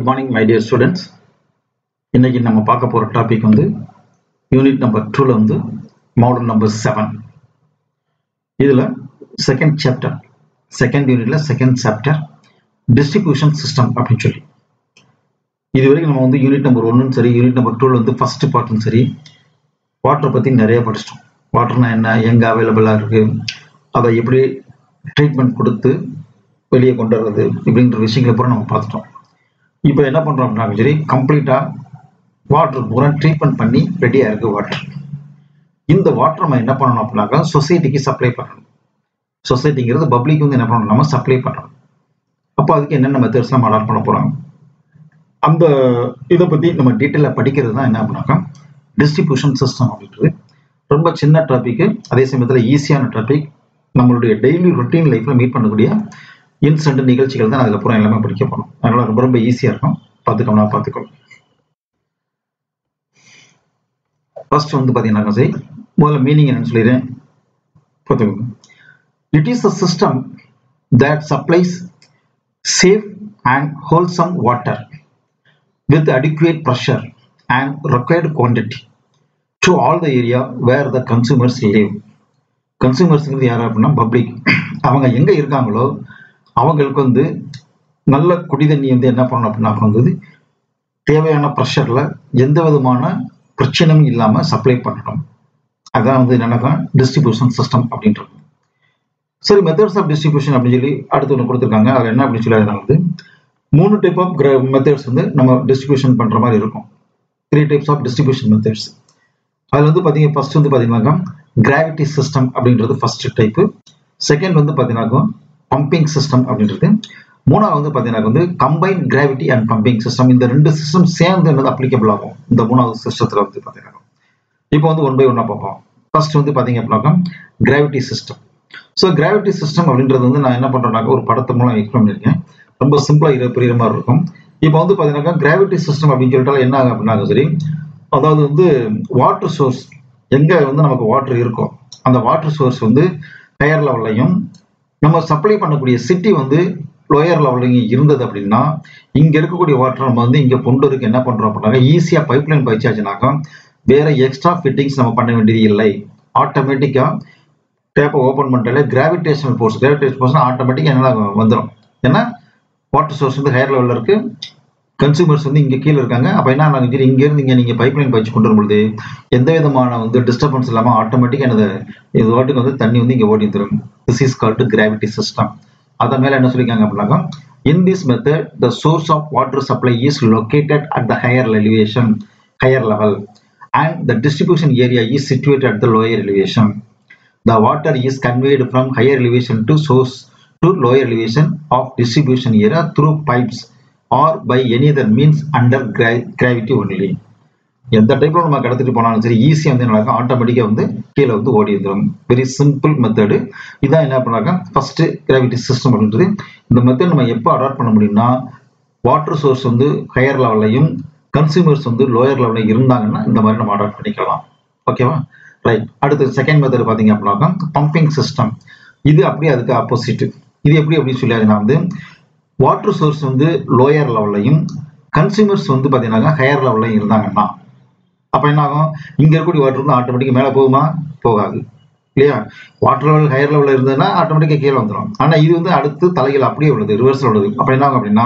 morning, my dear students. இன்னைக்கு நம்ம பார்க்க போற டாபிக் யூனிட் நம்பர் 2ல மாடல் நம்பர் 7. இதுல செகண்ட் சாப்டர், செகண்ட் யூனிட்ல செகண்ட் சாப்டர் டிஸ்ட்ரிபியூஷன் சிஸ்டம் அப்படின்னு சொல்லி இதுவரைக்கும் நம்ம யூனிட் நம்பர் 1ம் சரி, யூனிட் நம்பர் 2ல ஃபர்ஸ்ட் பார்ட்டும் சரி வாட்டர் பத்தி நிறைய படிச்சிட்டோம். வாட்டர்னா என்ன, எங்க அவைலபிளா இருக்கு, அதை எப்படி ட்ரீட்மெண்ட் கொடுத்து வெளியே கொண்டு வர்றது இப்படின்ற விஷயங்களை பூரா நம்ம பார்த்துட்டோம். இப்போ என்ன பண்றோம் அப்படின்னா சரி கம்ப்ளீட்டா வாட்டர் பூரா ட்ரீட்மெண்ட் பண்ணி ரெடியா இருக்கு வாட்டர். இந்த வாட்டர் நம்ம என்ன பண்ணணும் அப்படின்னாக்கா சொசைட்டிக்கு சப்ளை பண்ணணும். சொசைட்டிங்கிறது பப்ளிக் என்ன பண்ணணும், நம்ம சப்ளை பண்ணணும். அப்போ அதுக்கு என்னென்ன மெத்தட்ஸ் நம்ம அடாப்ட் பண்ண போறோம், அந்த இதை பத்தி நம்ம டீட்டெயிலா படிக்கிறது தான் என்ன அப்படின்னாக்கா டிஸ்ட்ரிபியூஷன் சிஸ்டம் அப்படின்றது. ரொம்ப சின்ன டாபிக், அதே சமயத்தில் ஈஸியான டாபிக். நம்மளுடைய டெய்லி ரொட்டீன் லைஃப்ல மீட் பண்ணக்கூடிய இன்சிடென்ட் நிகழ்ச்சிகள் தான் அதுல பூரா எல்லாமே படிக்க போறோம். அதனால ரொம்ப ரொம்ப ஈஸியா இருக்கும், பார்த்துக்கோங்க. ஃபர்ஸ்ட் பாத்தீங்கன்னா சரி முதல்ல மீனிங் என்னன்னு சொல்லிடுறேன், பார்த்துக்கோங்க. It is a system that supplies safe and wholesome water with adequate pressure and required quantity to all the area where the consumers live. கன்சூமர்ஸ்ங்கிறது யாரு அப்படின்னா பப்ளிக். அவங்க எங்க இருக்காங்களோ அவங்களுக்கு நல்ல குடிதண்ணி என்ன பண்ணணும் அப்படின்னா தேவையான ப்ரெஷர்ல எந்த விதமான பிரச்சனையும் இல்லாம சப்ளை பண்ணணும். அதான் என்னன்னா டிஸ்ட்ரிபியூஷன் சிஸ்டம் அப்படின்றது. சரி, மெத்தட்ஸ் ஆஃப் டிஸ்ட்ரிபியூஷன் அப்படின்னு சொல்லி அடுத்து ஒன்று கொடுத்துருக்காங்க. அது என்ன அப்படின்னு சொல்லி 3 டைப் ஆஃப் மெத்தட்ஸ் நம்ம டிஸ்ட்ரிபியூஷன் பண்ற மாதிரி இருக்கும். 3 டைப்ஸ் ஆஃப் டிஸ்ட்ரிபியூஷன் மெத்தட்ஸ். அதுல பாத்தீங்க ஃபர்ஸ்ட் பாத்தீங்கன்னா கிராவிட்டி சிஸ்டம் அப்படின்றது ஃபர்ஸ்ட் டைப். செகண்ட் பாத்தீங்கன்னா பம்பிங் சிஸ்டம் அப்படின்றது. மூணாவது பாத்தீங்கன்னா combine gravity and pumping system. இந்த 2 சிஸ்டம் சேர்ந்து என்னது அப்ளிகபிள் ஆகும் இந்த மூணாவது சிஸ்டத்துல பாத்தீங்கன்னா. இப்போ 1 by 1 பார்ப்போம். ஃபர்ஸ்ட் பாத்தீங்க அப்படின்னா gravity system. So gravity system அப்படின்றது நான் என்ன பண்றேன்னாக்க ஒரு படத்தை மூலம் எக்ஸ்பிளைன் பண்ணிருக்கேன். ரொம்ப சிம்பிளா புரியுற மாதிரி இருக்கும். இப்போ பாத்தீங்கன்னா கிராவிட்டி சிஸ்டம் அப்படின்னு சொல்லிட்டாலும் என்ன ஆகும் அப்படின்னா சரி, அதாவது வாட்டர் சோர்ஸ் எங்க நமக்கு வாட்டர் இருக்கும், அந்த வாட்டர் சோர்ஸ் ஹையர் லெவல்லையும் நம்ம சப்ளை பண்ணக்கூடிய சிட்டி லோயர் லெவல்லையும் இருந்தது அப்படின்னா இங்க இருக்கக்கூடிய வாட்டர் நம்ம இங்க கொண்டு வரக்கு என்ன பண்றோம் அப்படின்னா ஈஸியா பைப் லைன் பயிற்சியாச்சுனாக்கா வேற எக்ஸ்ட்ரா ஃபிட்டிங்ஸ் நம்ம பண்ண வேண்டியது இல்லை. ஆட்டோமேட்டிக்கா டேப்பை ஓபன் பண்ணிட்டாலே கிராவிடேஷனல் ஃபோர்ஸ் ஆட்டோமேட்டிக்கா என்ன வந்துடும். ஏன்னா வாட்டர் சோர்ஸ் ஹையர் லெவல்ல இருக்கு, கன்சூமர்ஸ் இங்க கீழே இருக்காங்க. அப்ப என்ன இங்க இருந்து நீங்க பைப் லைன் பயிற்சி கொண்டு வரும்பொழுது எந்த விதமான டிஸ்டர்பன்ஸ் இல்லாம ஆட்டோமேட்டிக்கா இது வாட்டுக்கு தண்ணி இங்க ஓடி தரும். This is called gravity system. அத மேல என்ன சொல்லிருக்காங்க அப்படின்னா in this method the source of water supply is located at the higher level and the distribution area is situated at the lower elevation. The water is conveyed from higher elevation to source to lower elevation of distribution area through pipes or by any other means under gravity only. எந்த டைப்ல நம்ம கடத்திட்டு போனாலும் சரி ஈஸியா நடக்கும், ஆட்டோமேட்டிக்கா கீழே ஓடி வந்துடும். Very simple method. இதான் என்ன பண்ணாங்க ஃபர்ஸ்ட் கிராவிட்டி சிஸ்டம் அப்படின்றது. இந்த மெத்தட் நம்ம எப்போ அடாப்ட் பண்ண முடியும்னா வாட்டர் சோர்ஸ் ஹையர் லெவல்லையும் கன்சூமர்ஸ் லோயர் லெவல்ல இருந்தாங்கன்னா இந்த மாதிரி நம்ம அடாப்ட் பண்ணிக்கலாம். ஓகேவா, ரைட். அடுத்து செகண்ட் மெத்தட் பாத்தீங்க அப்படின்னா பம்பிங் சிஸ்டம். இது அப்படியே அதுக்கு ஆப்போசிட். இது எப்படி அப்படின்னு சொல்லி வாட்டர் சோர்ஸ் லோயர் லெவல்லையும் கன்சூமர்ஸ் பாத்தீங்கன்னா ஹையர் லெவல்லையும் இருந்தாங்கன்னா அப்ப என்ன ஆகும், இங்க இருக்கக்கூடிய வாட்டர் ஆட்டோமேட்டிக்கா மேல போகுமா, போகாது இல்லையா. வாட்டர் லெவல் ஹையர் லெவல்ல இருந்ததுன்னா ஆட்டோமேட்டிக்கா கீழே வந்துடும். ஆனா இது அடுத்து தலைகள் அப்படியே உள்ளது, ரிவர்ஸ்ல உள்ளது. அப்ப என்ன ஆகும் அப்படின்னா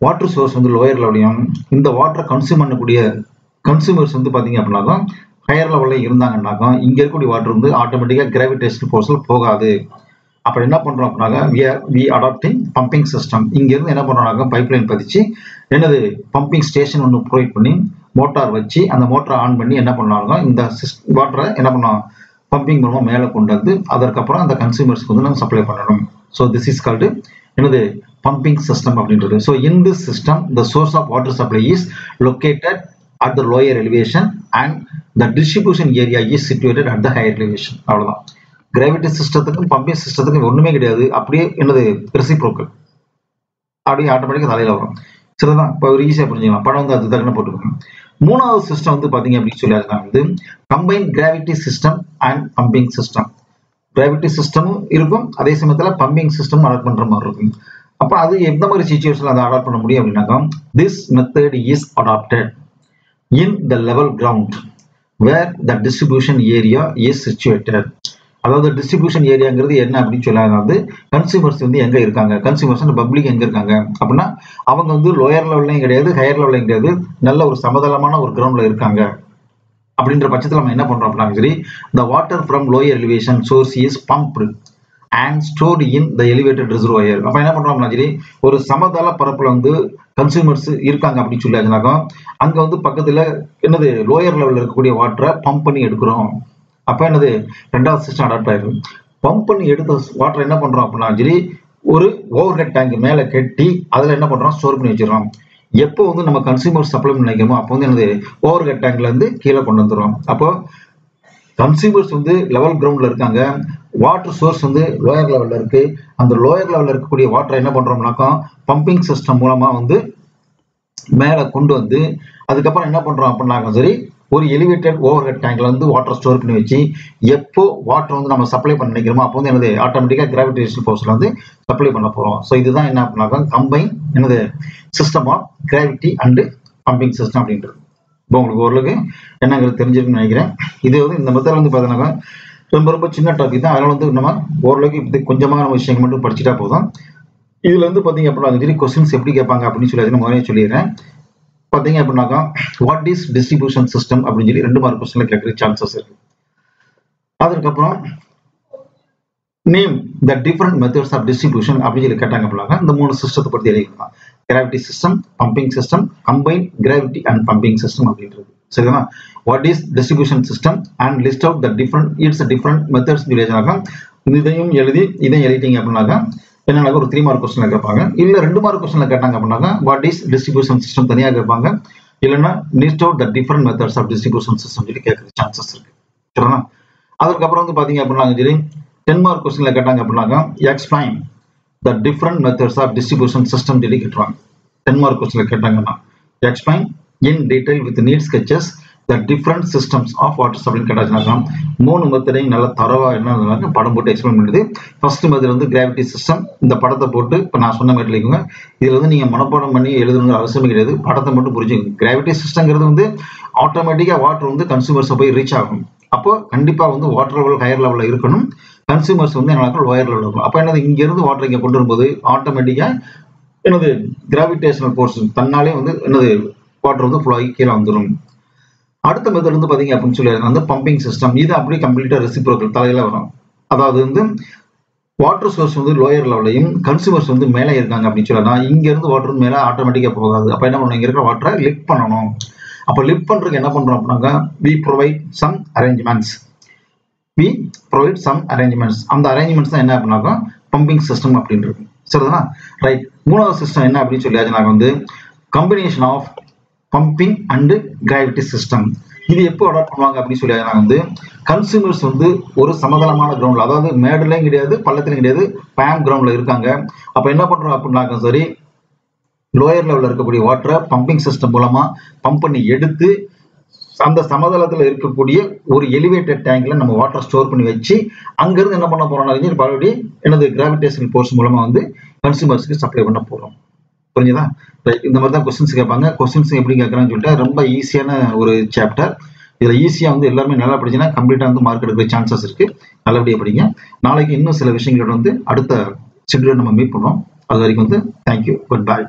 வாட்டர் சோர்ஸ் லோயர் லெவலையும் இந்த வாட்டரை கன்சியூம் பண்ணக்கூடிய கன்சூமர்ஸ் பாத்தீங்க அப்படின்னா ஹையர் லெவல்ல இருந்தாங்கன்னாக்கா இங்க இருக்கக்கூடிய வாட்டர் ஆட்டோமேட்டிக்கா கிராவிடேஷனல் ஃபோர்ஸ்ல போகாது. அப்ப என்ன பண்றோம் அப்படின்னா வி அடாப்டிங் பம்பிங் சிஸ்டம். இங்க இருந்து என்ன பண்றோம்னாக்கா பைப் லைன் பதிச்சு என்னது பம்பிங் ஸ்டேஷன் ஒன்று ப்ரொவைட் பண்ணி மோட்டார் வச்சு அந்த மோட்டரை ஆன் பண்ணி என்ன பண்ணாங்க இந்த வாட்டரை என்ன பண்ணோம் பம்பிங் மூலமா மேலே கொண்டு வந்து அதற்கப்புறம் அந்த கன்சூமர்ஸ்க்கு நம்ம சப்ளை பண்ணணும். ஸோ திஸ் இஸ் கால்டு என்னது பம்பிங் சிஸ்டம் அப்படின்றது. So in this system the source of water supply is located at the lower elevation and the distribution area is situated at the higher elevation. அவ்வளவுதான். Gravity சிஸ்டத்துக்கும் pumping சிஸ்டத்துக்கும் ஒண்ணுமே கிடையாது. அப்படியே என்னது reciprocal, அப்படியே ஆட்டோமேட்டிக்கா தலையில வரும். சரிதான், இப்போ ஒரு ஈஸியா புரிஞ்சுக்கலாம். படம் அது தகுந்த போட்டுக்கணும். மூணாவது சிஸ்டம் பாத்தீங்க அப்படின்னு சொல்லி combine gravity system and pumping system. Gravity சிஸ்டமும் இருக்கும், அதே சமயத்துல பம்பிங் சிஸ்டம் அடாப்ட் பண்ற மாதிரி இருக்கும். அப்ப அது எந்த மாதிரி சிச்சுவேஷன்ல அதை அடாப்ட் பண்ண முடியும் அப்படின்னாக்கா this method is adopted in the level ground where the distribution area is situated. அதாவது டிஸ்ட்ரிபியூஷன் ஏரியாங்கிறது என்ன அப்படின்னு சொல்லாங்க வந்து கன்சியூமர்ஸ் வந்து எங்க இருக்காங்க, கன்சியூமர்ஸ் பப்ளிக் எங்க இருக்காங்க அப்படின்னா அவங்க வந்து லோயர் லெவல்லையும் கிடையாது, ஹையர் லெவல்லையும் கிடையாது, நல்ல ஒரு சமதளமான ஒரு கிரவுண்ட்ல இருக்காங்க. அப்படின்ற பட்சத்தில் நம்ம என்ன பண்றோம் அப்படின்னா சரி the water from lower elevation source is pumped and stored in the elevated reservoir. அப்ப என்ன பண்றோம் அப்படின்னா சரி ஒரு சமதள பரப்புல வந்து கன்சியூமர்ஸ் இருக்காங்க அப்படின்னு சொல்லியாச்சுனாக்கா அங்க வந்து பக்கத்துல என்னது லோயர் லெவல்ல இருக்கக்கூடிய வாட்டரை பம்ப் பண்ணி எடுக்கிறோம். அப்ப என்னது ரெண்டாவது சிஸ்டம் அடாப்ட் ஆயிருக்கு. பம்ப் பண்ணி எடுத்த வாட்டர் என்ன பண்றோம் அப்படின்னா சரி ஒரு ஓவர் ஹெட் டேங்க் மேல கட்டி அதுல என்ன பண்றோம் ஸ்டோர் பண்ணி வச்சிடறோம். எப்போ வந்து நம்ம கன்சியூமர் சப்ளை நினைக்கிறோமோ அப்போ வந்து என்னது ஓவர் ஹெட் டேங்க்ல இருந்து கீழே கொண்டு வந்துடும். அப்போ கன்சியூமர்ஸ் வந்து லெவல் கிரவுண்ட்ல இருக்காங்க, வாட்டர் சோர்ஸ் வந்து லோயர் லெவல்ல இருக்கு. அந்த லோயர் லெவல்ல இருக்கக்கூடிய வாட்டரை என்ன பண்றோம்னாக்கா பம்பிங் சிஸ்டம் மூலமா வந்து மேல கொண்டு வந்து அதுக்கப்புறம் என்ன பண்றோம் அப்படின்னாக்கா சரி ஒரு எலிவேட்டட் ஓவர் ஹெட் டேங்க்ல வந்து வாட்டர் ஸ்டோர் பண்ணி வச்சு எப்போ வாட்டர் வந்து நம்ம சப்ளை பண்ண நினைக்கிறோமோ அப்போ வந்து என்னது ஆட்டோமேட்டிக்கா கிராவிடேஷனல் ஃபோர்ஸ்ல வந்து சப்ளை பண்ண போறோம். ஸோ இதுதான் என்ன அப்படின்னாக்கா கம்பைன் என்னது system of gravity and pumping system அப்படின்றது. இப்போ உங்களுக்கு ஓரளவுக்கு என்னங்கிறது தெரிஞ்சிருக்குன்னு நினைக்கிறேன். இது வந்து இந்த மெத்தட் வந்து பார்த்தீங்கன்னா ரொம்ப ரொம்ப சின்ன டாபிக் தான், அதனால வந்து நம்ம ஓரளவுக்கு இது கொஞ்சமான விஷயங்கள் மட்டும் படிச்சுட்டா போதும். இதுல வந்து பாத்தீங்க அப்படின்னா சரி கொஸ்டின்ஸ் எப்படி கேட்பாங்க அப்படின்னு சொல்லி முதலே சொல்லிடுறேன். பாத்தீங்க அப்படின்னாக்கா வாட் இஸ் டிஸ்ட்ரிபியூஷன் சிஸ்டம் அப்படின்னு சொல்லி 2 மார்க் கொஸ்டின்ல கேட்கற சான்சஸ் இருக்கு. அதுக்கப்புறம் name the different methods of distribution அப்படின்னு சொல்லி கேட்டாங்க அப்படின்னாக்கா இந்த 3 சிஸ்டத்தை பத்தி எழுதிக்கலாம். Gravity system, pumping system, combine gravity and pumping system அப்படின்றது. சரிங்களா? What is distribution system and list out the different different methods சொல்லியாச்சுனாக்கா இதையும் இதையும் எழுதிட்டீங்க அப்படின்னாக்கா என்னன்னா ஒரு 3 மார்க் கொஸ்டின்ல கேட்பாங்க. இல்ல 2 மார்க் கொஸ்டின்ல கேட்டாங்க அப்படின்னாக்கா வாட் இஸ் டிஸ்ட்ரிபியூஷன் சிஸ்டம் தனியா கேட்பாங்க, இல்லைன்னா list out the different methods of distribution system சொல்லி கேட்கற சான்சஸ் இருக்கு. சரிங்களா? அதுக்கப்புறம் வந்து பாத்தீங்க அப்படின்னா சரி 10 மார்க் கொஸ்டின்ல கேட்டாங்க அப்படின்னாக்கா explain the different methods of distribution system சொல்லி கேட்டுருவாங்க. 10 மார்க் கொஸ்டின்ல கேட்டாங்கன்னா explain in detail with neat sketches the different systems of water சப்ளைன்னு கேட்டாச்சுனாக்கா 3 மெத்தடையும் நல்லா தரவா என்ன படம் போட்டு எக்ஸ்பிளைன் பண்ணுது. ஃபர்ஸ்ட் மெத்தட் வந்து கிராவிட்டி சிஸ்டம். இந்த படத்தை போட்டு இப்போ நான் சொன்ன மாதிரி இல்லைங்க, இதுல வந்து நீங்க மனப்பாடம் பண்ணி எழுதணுங்கிற அவசியமே கிடையாது, படத்தை மட்டும் புரிஞ்சுக்கோங்க. கிராவிட்டி சிஸ்டம்ங்கிறது வந்து ஆட்டோமேட்டிக்கா வாட்டர் வந்து கன்சூமர்ஸை போய் ரீச் ஆகும். அப்போ கண்டிப்பா வந்து வாட்டர் லெவல் ஹையர் லெவல்ல இருக்கணும், கன்சூமர்ஸ் வந்து என்ன லோயர் லெவல் இருக்கும். அப்போ என்னது இங்க இருந்து வாட்டர் இங்க கொண்டு வரும்போது ஆட்டோமேட்டிக்கா என்னது கிராவிடேஷனல் ஃபோர்ஸ் தன்னாலே வந்து என்னது வாட்டர் வந்து ஃப்ளோ ஆகி கீழே வந்துடும். அடுத்த மெத்தட் வந்து பாத்தீங்க அப்படின்னு சொல்லி வந்து பம்பிங் சிஸ்டம். இது அப்படியே கம்ப்ளீட்டா ரெசிப்ரோக்கல் தலையில வரும். அதாவது வந்து வாட்டர் சோர்ஸ் வந்து லோயர் லெவலையும் கன்சூமர்ஸ் வந்து மேலே இருக்காங்க அப்படின்னு சொல்லலாம். இங்க இருந்து வாட்டர் மேலே ஆட்டோமேட்டிக்கா போகாது. அப்ப என்ன பண்ணணும், இங்க இருக்கிற வாட்டரை லிஃப்ட் பண்ணணும். அப்ப லிஃப்ட் பண்றதுக்கு என்ன பண்றோம் அப்படின்னாக்கா we provide some arrangements. அந்த அரேஞ்ச்மெண்ட்ஸ் தான் என்ன அப்படின்னாக்கா பம்பிங் சிஸ்டம் அப்படின்றது. சரிதானா? ரைட். 3வது சிஸ்டம் என்ன அப்படின்னு சொல்லியாச்சுனாக்க வந்து combination of pumping and gravity system. இது எப்போ அடாப்ட் பண்ணுவாங்க அப்படின்னு சொல்லி வந்து கன்சூமர்ஸ் வந்து ஒரு சமதளமான கிரவுண்ட்ல, அதாவது மேடுலையும் கிடையாது பள்ளத்திலையும் கிடையாது, பேம் கிரவுண்ட்ல இருக்காங்க. அப்ப என்ன பண்றோம் அப்படின்னாக்க சரி லோயர் லெவல்ல இருக்கக்கூடிய வாட்டரை பம்பிங் சிஸ்டம் மூலமா பம்ப் பண்ணி எடுத்து அந்த சமதளத்துல இருக்கக்கூடிய ஒரு எலிவேட்டட் டேங்க்ல நம்ம வாட்டர் ஸ்டோர் பண்ணி வச்சு அங்கிருந்து என்ன பண்ண போறோம்னா மறுபடியும் என்னது கிராவிடேஷனல் ஃபோர்ஸ் மூலமா வந்து கன்சூமர்ஸ்க்கு சப்ளை பண்ண போறோம். புரிஞ்சுதா? இந்த மாதிரி தான் கொஸ்டின்ஸ் கேட்பாங்க. கொஸ்டின்ஸ் எப்படி கேட்கறான்னு சொல்லிட்டு ரொம்ப ஈஸியான ஒரு சாப்டர். இதுல ஈஸியா வந்து எல்லாருமே நல்லா படிச்சுன்னா கம்ப்ளீட்டா வந்து மார்க் எடுக்கிற சான்சஸ் இருக்கு. நல்லபடியா படிங்க. நாளைக்கு இன்னும் சில விஷயங்களோட வந்து அடுத்த ஷெட்யூல் நம்ம மீட் பண்ணுவோம். அது வரைக்கும் வந்து தேங்க்யூ, குட் பை.